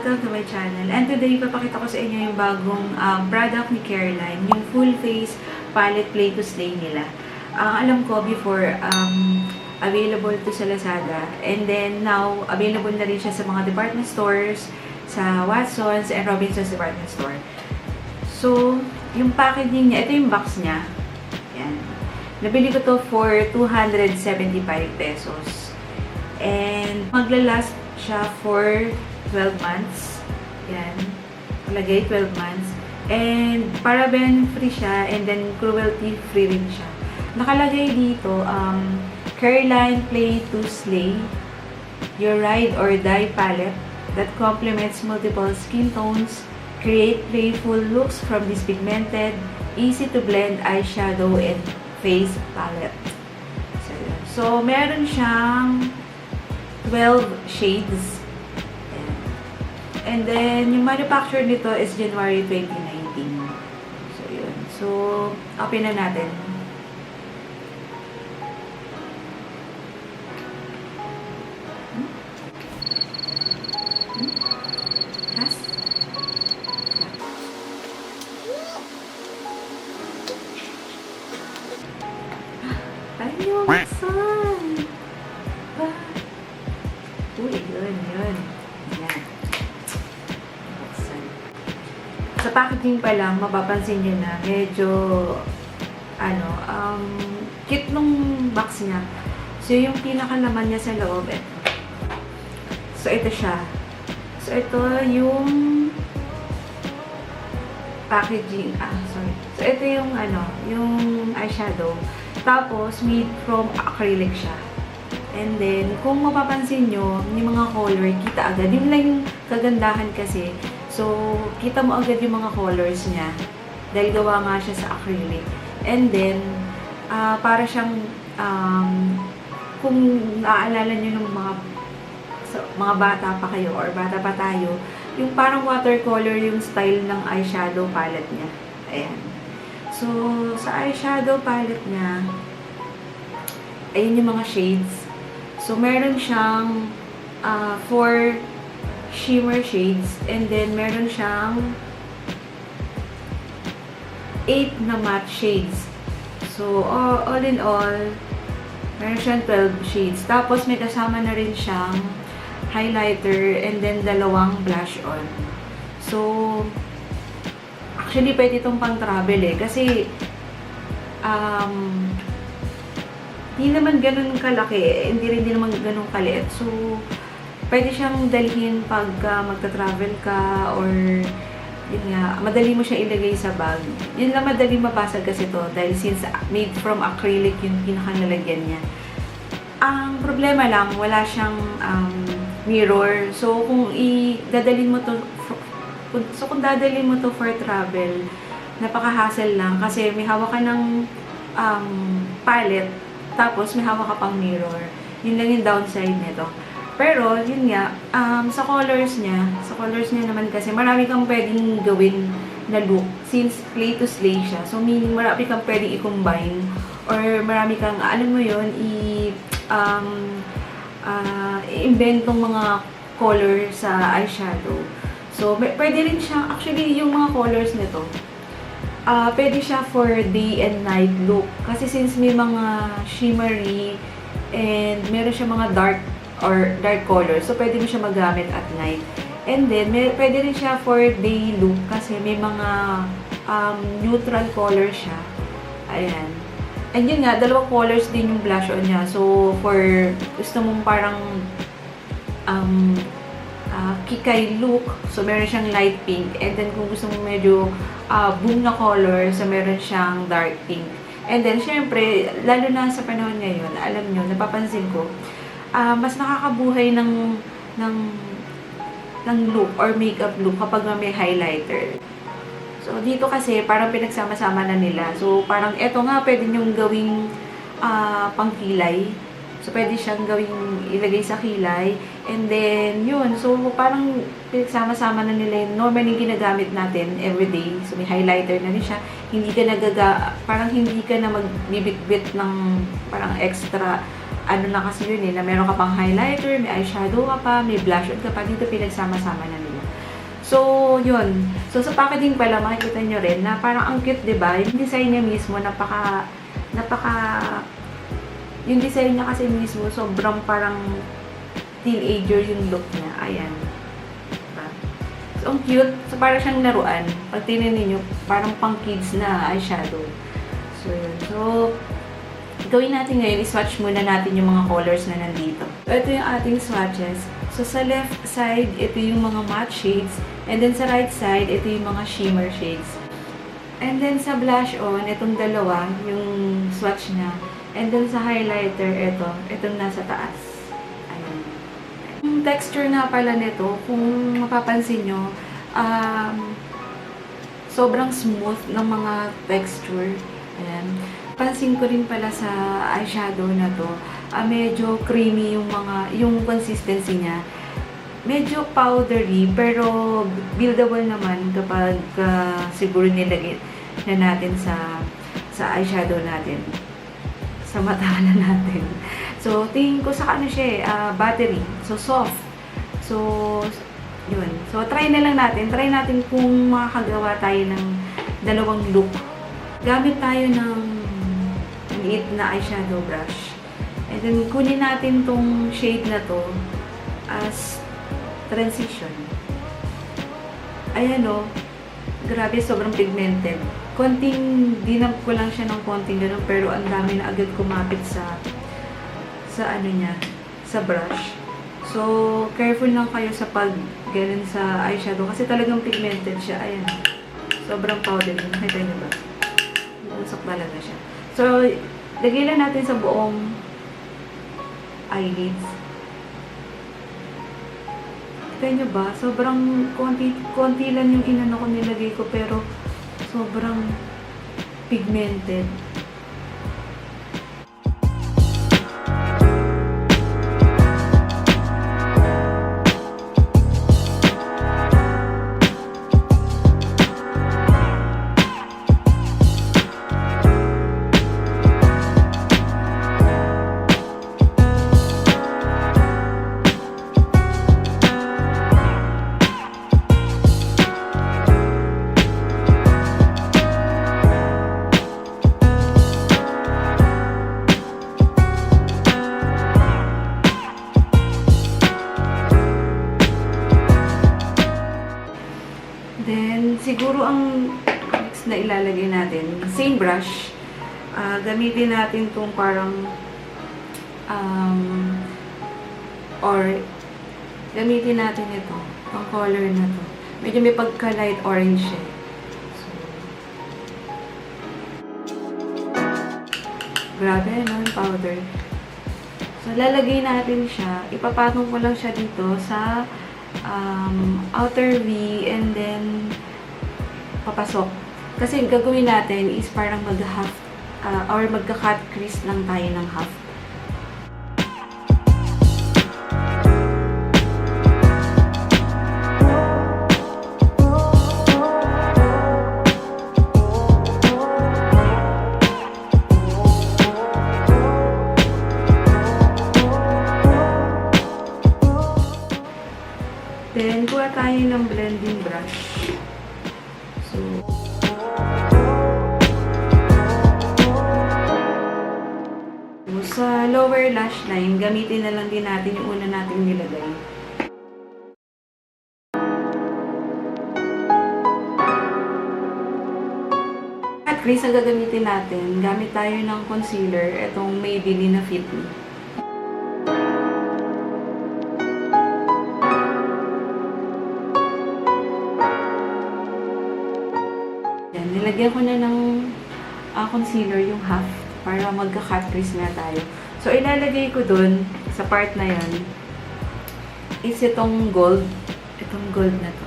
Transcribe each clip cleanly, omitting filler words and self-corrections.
Welcome to my channel. And today, papakita ko sa inyo yung bagong product ni Careline, yung full face palette Play to Slay nila. Alam ko before, available to sa Lazada. And then now, available na rin siya sa mga department stores, sa Watsons and Robinsons department store. So, yung packaging niya, ito yung box niya. Yan. Nabili ko to for 275 pesos. And maglalast siya for 12 months. Yan. Palagay, 12 months. And paraben free siya. And then cruelty free rin siya. Nakalagay dito, Careline Play to Slay, your ride or die palette that complements multiple skin tones, create playful looks from this pigmented, easy to blend eyeshadow and face palette. So meron siyang 12 shades. And then, yung manufacturer nito is January 2019. So, yun. So, open na natin. Has? Ay, yung sun! Uy, yun. Yan. Sa packaging pa lang, mapapansin nyo na medyo, cute nung box niya. So, yung pinakalaman niya sa loob, ito. So, ito siya. So, ito yung packaging, sorry. So, ito yung, yung eyeshadow. Tapos, made from acrylic siya. And then, kung mapapansin nyo, yung mga color, kita agad. Yun lang yung kagandahan kasi. So, kita mo agad yung mga colors niya. Dahil gawa nga siya sa acrylic. And then, para siyang, kung naaalala nyo ng mga bata pa kayo or bata pa tayo, yung parang watercolor yung style ng eyeshadow palette niya. Ayan. So, sa eyeshadow palette niya, ayun yung mga shades. So, meron siyang 4 shimmer shades, and then meron siyang 8 na matte shades. So, all in all, meron siyang 12 shades. Tapos, may kasama na rin siyang highlighter and then dalawang blush on. So, actually, pwede itong pang-travel kasi hindi naman ganun kalaki, hindi rin naman ganun kaliit. So, pwede siyang dalhin pag magta-travel ka or yun nga, madali mo siya ilagay sa bag. Yun lang madali mabasag kasi to dahil since made from acrylic yung pinakalalagyan niya. Ang problema lang, wala siyang mirror. So, kung dadalhin mo to for travel, napaka-hassle lang kasi may hawak ka ng palette tapos may hawak ka pang mirror. Yun lang yung downside nito. Pero, yun nga, sa colors niya naman kasi marami kang pwedeng gawin na look since Play to Slay siya. So, meaning marami kang pwedeng i-combine or marami kang, alam mo yun, i-inventong mga color sa eyeshadow. So, pwede rin siya, actually, yung mga colors nito, pwede siya for day and night look. Kasi since may mga shimmery and meron siya mga dark color. So, pwede mo siya magamit at night. And then, pwede rin siya for day look kasi may mga neutral color siya. Ayan. And yun nga, dalawang colors din yung blush on niya. So, for gusto mong parang kikay look, so meron siyang light pink. And then, kung gusto mong medyo boom na color, so meron siyang dark pink. And then, syempre, lalo na sa panahon ngayon, alam nyo, napapansin ko, mas nakakabuhay ng look or makeup look kapag may highlighter. So, dito kasi parang pinagsama-sama na nila. So, parang eto nga, pwede nyong gawing pangkilay. So, pwede siyang gawing ilagay sa kilay. And then, yun. So, parang pinagsama-sama na nila yung normally ginagamit natin everyday. So, may highlighter na rin siya. Parang hindi ka na magbibit-bit ng parang extra ano na kasi yun na meron ka pang highlighter, may eyeshadow ka pa, may blush on ka pa, dito pinagsama-sama na nila. So, yun. So, sa packaging pala, makikita nyo rin na parang ang cute, diba? Yung design niya mismo, yung design niya kasi mismo, sobrang parang teenager yung look niya. Ayan. Diba? So, ang cute. So, parang siyang laruan. Pag tingnan niyo parang pang kids na eyeshadow. So, yun. So, gawin natin ngayon, i-swatch muna natin yung mga colors na nandito. So, ito yung ating swatches. So, sa left side, ito yung mga matte shades. And then, sa right side, ito yung mga shimmer shades. And then, sa blush on, itong dalawa, yung swatch niya. And then, sa highlighter, itong nasa taas. Ayan. Yung texture na pala nito, kung mapapansin nyo, sobrang smooth ng mga texture. Ayan. Pansin ko rin pala sa eyeshadow na to, medyo creamy yung consistency niya. Medyo powdery, pero buildable naman kapag siguro nilagay na natin sa eyeshadow natin. Sa mata na natin. So, tingin ko sa battery. So, soft. So, yun. So, try na lang natin. Try natin kung makakagawa tayo ng dalawang look. Gamit tayo ng liit na eyeshadow brush. And then, kunin natin tong shade na to as transition. Ayan o. Grabe, sobrang pigmented. Dinamp ko lang siya ng konting ganun, pero ang dami na agad kumapit sa brush. So, careful lang kayo sa ganun sa eyeshadow kasi talagang pigmented siya. Ayan. Sobrang powdery. Nakita niyo ba? Usok talaga siya. So, lagay lang natin sa buong eyelids. Kita nyo ba? Sobrang konti lang yung nilagay ko, pero sobrang pigmented. Then, siguro ang next na ilalagay natin, same brush, gamitin natin itong parang, or gamitin natin ito, ang color na to. Medyo may pagka-light orange eh. So, grabe, no, yung powder. So, lalagay natin siya, ipapatong ko lang siya dito sa outer V, and then papasok. Kasi gagawin natin is parang mag-half or magka-cut crease lang tayo ng half. Then, kuha tayo ng blending brush. So, sa lower lash line, gamitin na lang din natin yung una nating nilagay. At crease ang gagamitin natin, gamit tayo ng concealer, itong Maybelline na Fit Me. Nilagyan ko na ng concealer yung half para magka-cut crease na tayo. So, ilalagay ko dun sa part na yan is itong gold. Itong gold na to.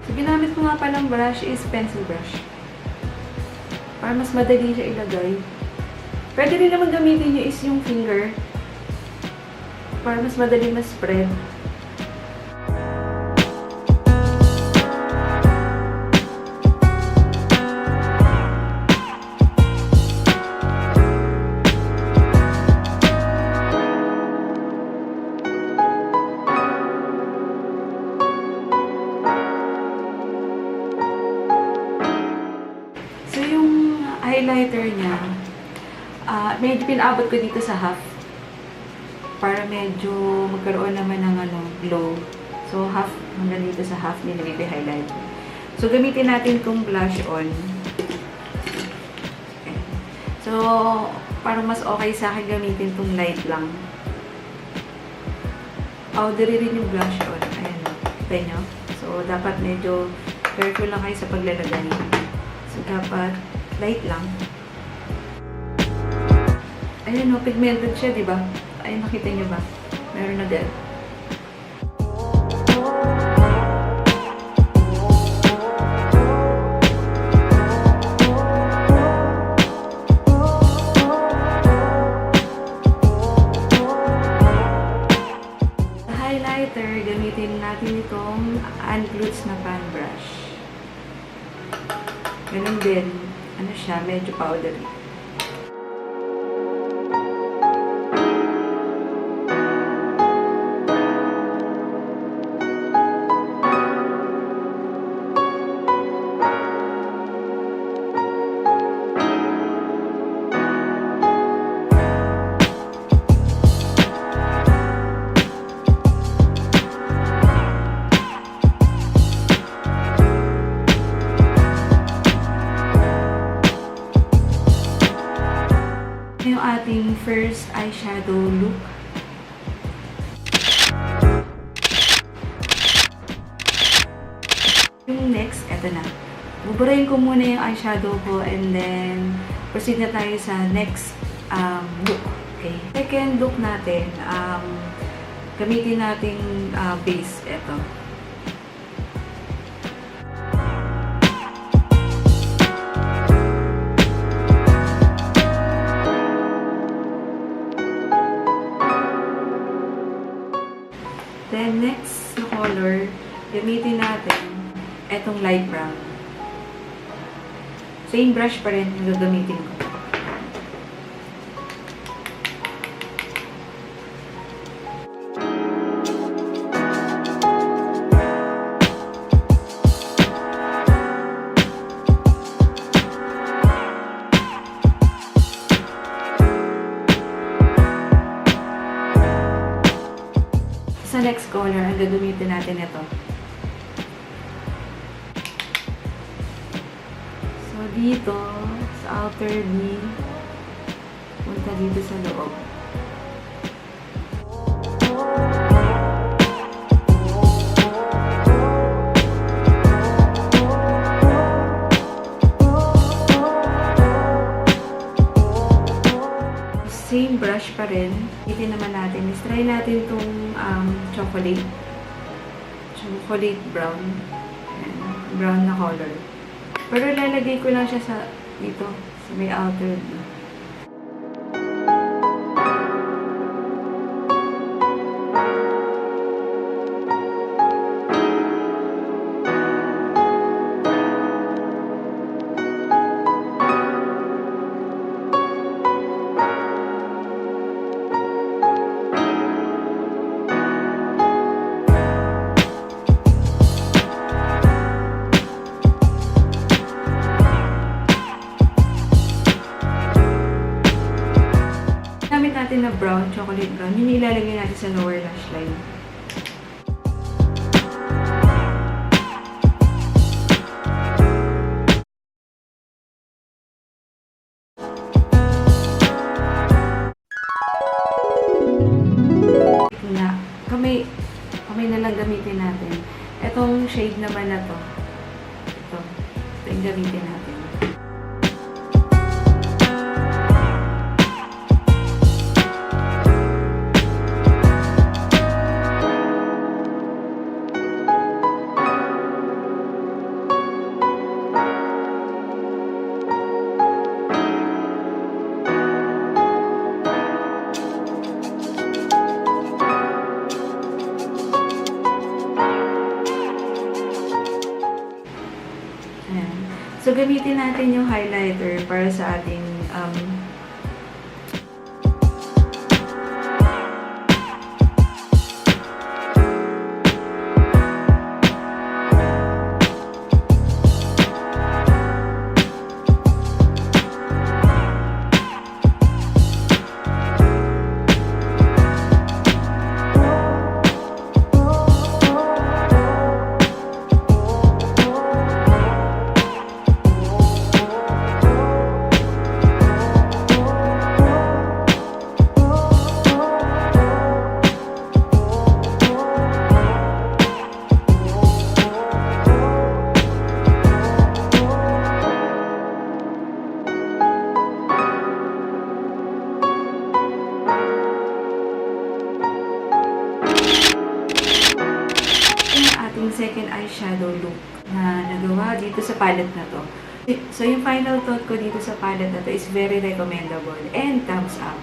So, ginamit ko nga palang brush is pencil brush. Para mas madali siya ilagay. Pwede rin naman gamitin nyo is yung finger para mas madali ma-spread. highlighter niya, medyo pinaabot ko dito sa half. Para medyo magkaroon naman ng glow. So, half, hanggang dito sa half nilagay ko yung highlighter. So, gamitin natin itong blush on. Okay. So, parang mas okay sa akin gamitin itong light lang. Powdery rin yung blush on. Ayan o. Kita nyo? So, dapat medyo careful lang kayo sa paglalagay. So, dapat light lang. Ayan o, pigmented siya, di ba? Ayan, nakita nyo ba? Meron na din. Sa highlighter, gamitin natin itong unglued na fan brush. Ganun din. Ano siya? Medyo powdery. Yung ating first eyeshadow look. Yung next, eto na. Buburahin ko muna yung eyeshadow ko and then proceed na tayo sa next look. Okay. Second look natin, gamitin nating base. Eto. Then, next na color, gamitin natin etong light brown. Same brush pa rin yung gagamitin ko. Sa next color, ang gagamitin natin ito. So, dito, sa outer V, punta dito sa loob. Same brush pa rin. Itin naman natin. Try natin itong chocolate brown. Ayan, brown na color. Pero lalagay ko lang siya sa dito, sa may outer. Gamit natin na brown, chocolate brown, yun ilalagay natin sa lower lash line. Kamay na lang gamitin natin. Etong shade naman na to. Ito yung gamitin natin. So, gamitin natin yung highlighter para sa ating itong second eyeshadow look na nagawa dito sa palette na to. So, yung final thought ko dito sa palette na to is very recommendable and thumbs up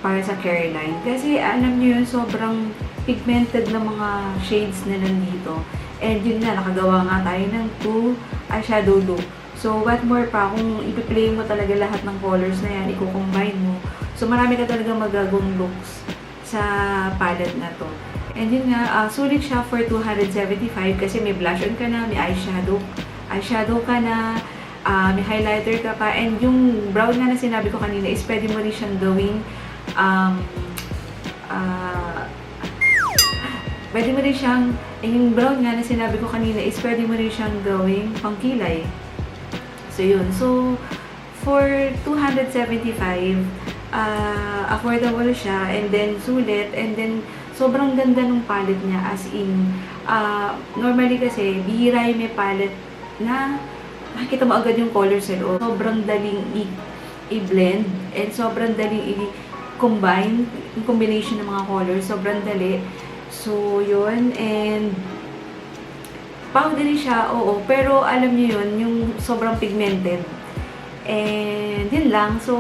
para sa Careline. Kasi alam niyo yun, sobrang pigmented na mga shades na nandito. And yun na, nakagawa nga tayo ng 2 eyeshadow look. So, what more pa, kung i-play mo talaga lahat ng colors na yan, i-combine mo. So, marami ka talaga magagawang looks sa palette na to. And yun nga, sulit siya for 275 kasi may blush on ka na, may eyeshadow ka na, may highlighter ka pa. And yung brown nga na sinabi ko kanina is pwede mo rin siyang gawing pwede mo rin siyang, yung brown nga na sinabi ko kanina is pwede mo rin siyang gawing pangkilay. So, yun. So, for 275, affordable siya, and then sulit, and then sobrang ganda ng palette niya, as in, normally kasi, bihira yung may palette na makikita mo agad yung color sa loob. Sobrang daling i-blend, and sobrang daling i-combine, yung combination ng mga colors, sobrang dali. So, yun, and powdery siya, oo, pero alam niyo yun, yung sobrang pigmented. And yun lang, so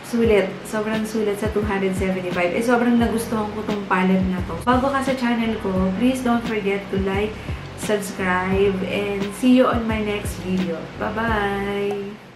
sulit, sobrang sulit sa 275. Sobrang nagustuhan ko tong palette na to. Bago ka sa channel ko, please don't forget to like, subscribe, and see you on my next video. Bye-bye!